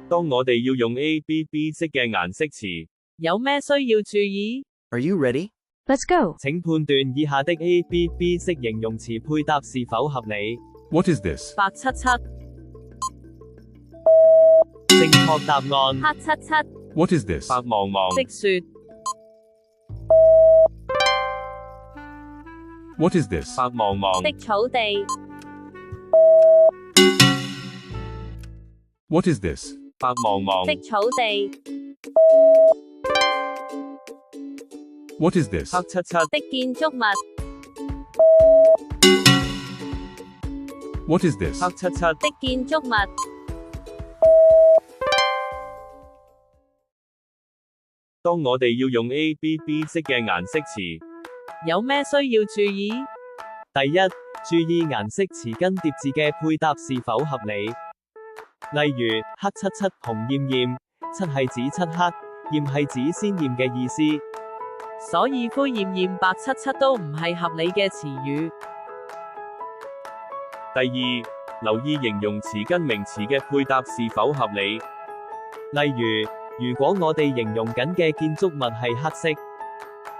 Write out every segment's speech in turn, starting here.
當我哋要用 A、B、B 式嘅顏色詞，有咩需要注意？ Are you ready? Let's go. 請判斷以下的 A、B、B 式形容詞配搭是否合理。 What is this? 白漆漆。正確答案。黑漆漆。 What is this? 白茫茫，積雪。 What is this? 白茫茫，的草地。 What is this? 白茫茫，的草地。 What is this? 黑漆漆，的建築物。 What is this? 黑漆漆，的建築物。當我哋要用 A、B、B 式嘅顏色詞，有咩需要注意？第一，注意顏色詞跟疊字嘅配搭是否合理。例如，黑漆漆、紅豔豔，漆係指漆黑，豔係指鮮豔嘅意思。所以灰豔豔、白漆漆都唔係合理嘅詞語。第二，留意形容詞跟名詞嘅配搭是否合理。例如，如果我哋形容緊嘅建築物係黑色，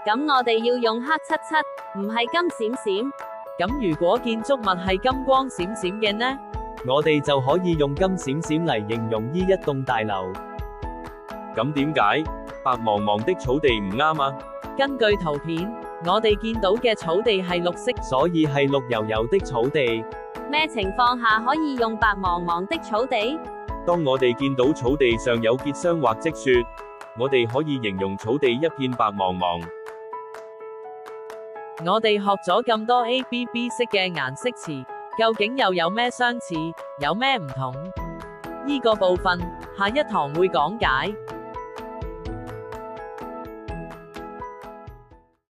咁我哋要用黑漆漆，唔係金閃閃。咁如果建築物係金光閃閃嘅呢？我哋就可以用金閃閃嚟形容呢一棟大樓。咁點解白茫茫的草地唔啱啊？根據圖片，我哋見到嘅草地係綠色，所以係綠油油的草地。咩情況下可以用白茫茫的草地？當我哋見到草地上有結霜或積雪，我哋可以形容草地一片白茫茫。我哋學咗咁多 A、B、B 式嘅顏色詞，究竟又有咩相似，有咩唔同？呢個部分，下一堂會講解。